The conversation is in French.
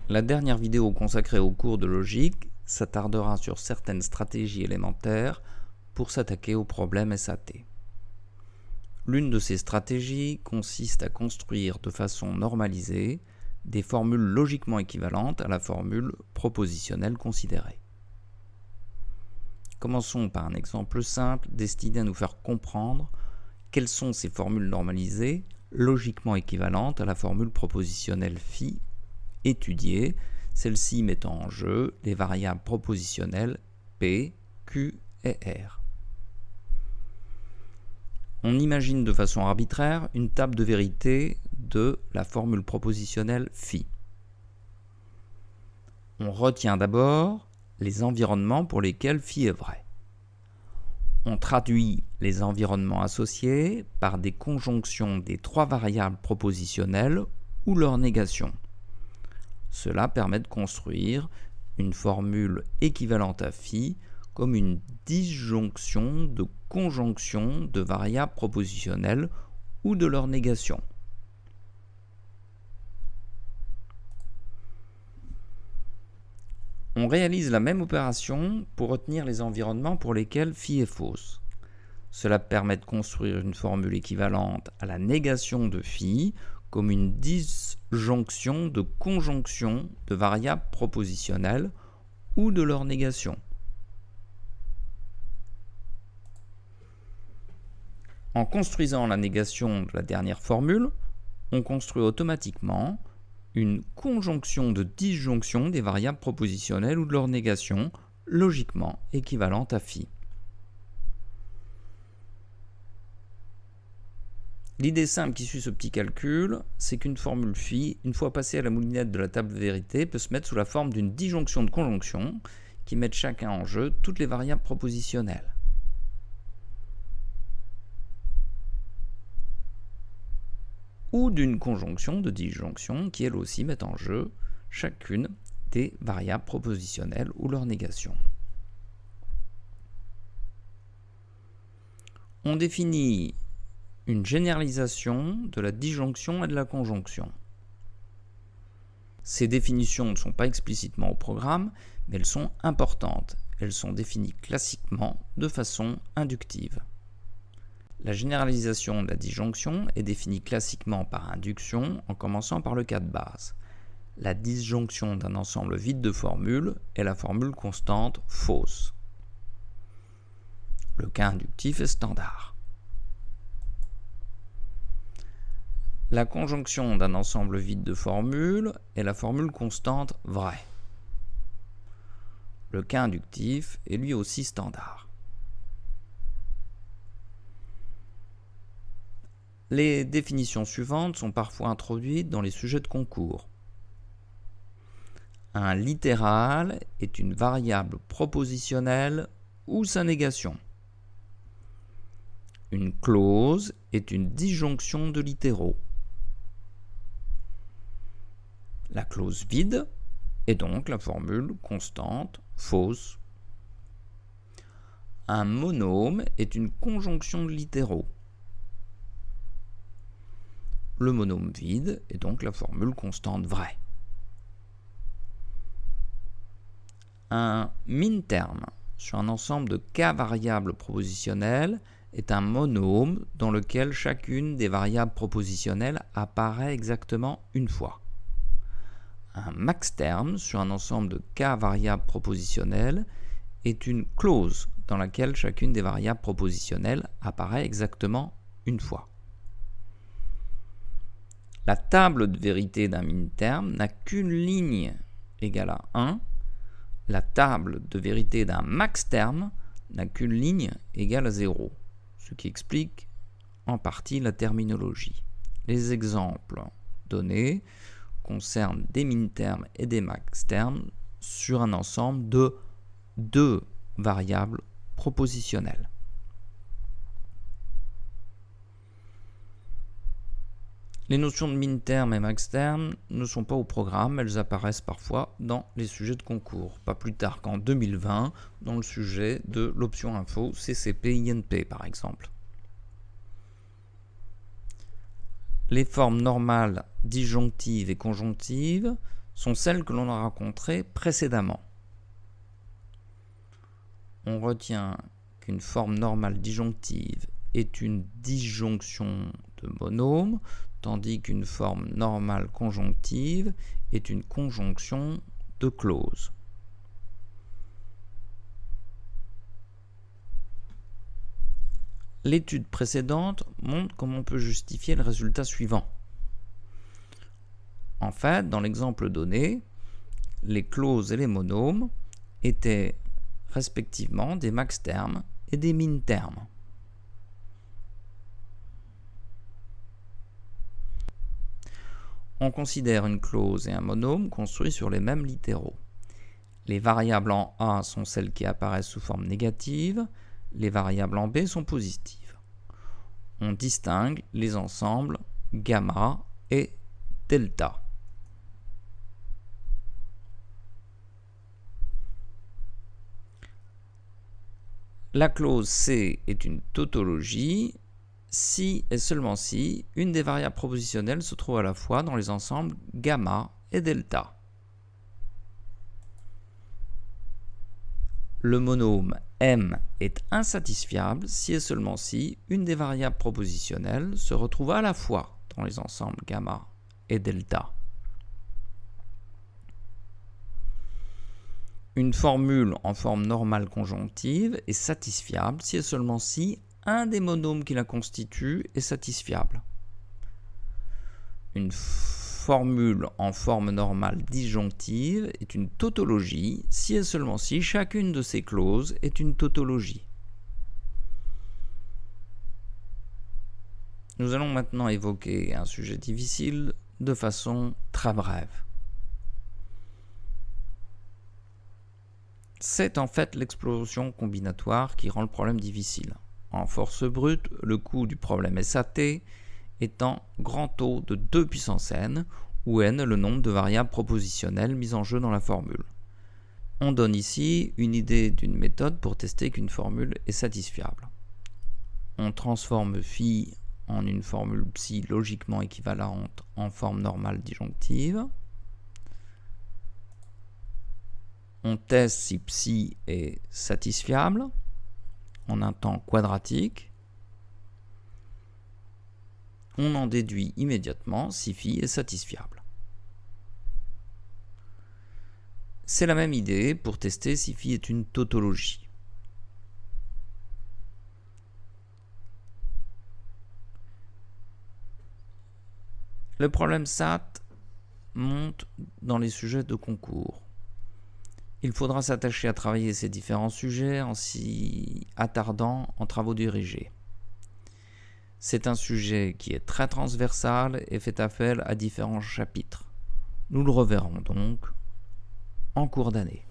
La dernière vidéo consacrée au cours de logique s'attardera sur certaines stratégies élémentaires pour s'attaquer aux problèmes SAT. L'une de ces stratégies consiste à construire de façon normalisée des formules logiquement équivalentes à la formule propositionnelle considérée. Commençons par un exemple simple destiné à nous faire comprendre quelles sont ces formules normalisées logiquement équivalentes à la formule propositionnelle phi étudiée, celle-ci mettant en jeu les variables propositionnelles P, Q et R. On imagine de façon arbitraire une table de vérité de la formule propositionnelle phi. On retient d'abord les environnements pour lesquels phi est vrai. On traduit les environnements associés par des conjonctions des trois variables propositionnelles ou leur négation. Cela permet de construire une formule équivalente à phi comme une disjonction de conjonction de variables propositionnelles ou de leur négation. On réalise la même opération pour retenir les environnements pour lesquels phi est fausse. Cela permet de construire une formule équivalente à la négation de phi comme une disjonction de conjonction de variables propositionnelles ou de leur négation. En construisant la négation de la dernière formule, on construit automatiquement une conjonction de disjonction des variables propositionnelles ou de leur négation logiquement équivalente à phi. L'idée simple qui suit ce petit calcul, c'est qu'une formule phi, une fois passée à la moulinette de la table de vérité, peut se mettre sous la forme d'une disjonction de conjonction qui met chacun en jeu toutes les variables propositionnelles. Ou d'une conjonction de disjonction qui elle aussi met en jeu chacune des variables propositionnelles ou leur négation. On définit une généralisation de la disjonction et de la conjonction. Ces définitions ne sont pas explicitement au programme, mais elles sont importantes. Elles sont définies classiquement de façon inductive. La généralisation de la disjonction est définie classiquement par induction en commençant par le cas de base. La disjonction d'un ensemble vide de formules est la formule constante fausse. Le cas inductif est standard. La conjonction d'un ensemble vide de formules est la formule constante vraie. Le cas inductif est lui aussi standard. Les définitions suivantes sont parfois introduites dans les sujets de concours. Un littéral est une variable propositionnelle ou sa négation. Une clause est une disjonction de littéraux. La clause vide est donc la formule constante fausse. Un monôme est une conjonction de littéraux. Le monôme vide est donc la formule constante vraie. Un min-terme sur un ensemble de k variables propositionnelles est un monôme dans lequel chacune des variables propositionnelles apparaît exactement une fois. Un max-terme sur un ensemble de k variables propositionnelles est une clause dans laquelle chacune des variables propositionnelles apparaît exactement une fois. La table de vérité d'un min-terme n'a qu'une ligne égale à 1. La table de vérité d'un max-terme n'a qu'une ligne égale à 0, ce qui explique en partie la terminologie. Les exemples donnés concernent des min-termes et des max-termes sur un ensemble de 2 variables propositionnelles. Les notions de min-terme et max-terme ne sont pas au programme, elles apparaissent parfois dans les sujets de concours, pas plus tard qu'en 2020 dans le sujet de l'option info CCP-INP par exemple. Les formes normales disjonctives et conjonctives sont celles que l'on a rencontrées précédemment. On retient qu'une forme normale disjonctive est une disjonction de monômes, tandis qu'une forme normale conjonctive est une conjonction de clauses. L'étude précédente montre comment on peut justifier le résultat suivant. En fait, dans l'exemple donné, les clauses et les monômes étaient respectivement des max termes et des min termes. On considère une clause et un monôme construits sur les mêmes littéraux. Les variables en A sont celles qui apparaissent sous forme négative, les variables en B sont positives. On distingue les ensembles gamma et delta. La clause C est une tautologie si et seulement si une des variables propositionnelles se trouve à la fois dans les ensembles gamma et delta. Le monôme M est insatisfiable si et seulement si une des variables propositionnelles se retrouve à la fois dans les ensembles gamma et delta. Une formule en forme normale conjonctive est satisfiable si et seulement si un des monômes qui la constituent est satisfiable. Une formule en forme normale disjonctive est une tautologie si et seulement si chacune de ces clauses est une tautologie. Nous allons maintenant évoquer un sujet difficile de façon très brève. C'est en fait l'explosion combinatoire qui rend le problème difficile. En force brute, le coût du problème SAT étant grand O de 2 puissance n, où n est le nombre de variables propositionnelles mises en jeu dans la formule. On donne ici une idée d'une méthode pour tester qu'une formule est satisfiable. On transforme phi en une formule psi logiquement équivalente en forme normale disjonctive. On teste si psi est satisfiable en un temps quadratique. On en déduit immédiatement si phi est satisfiable. C'est la même idée pour tester si phi est une tautologie. Le problème SAT monte dans les sujets de concours. Il faudra s'attacher à travailler ces différents sujets en s'y attardant en travaux dirigés. C'est un sujet qui est très transversal et fait appel à différents chapitres. Nous le reverrons donc en cours d'année.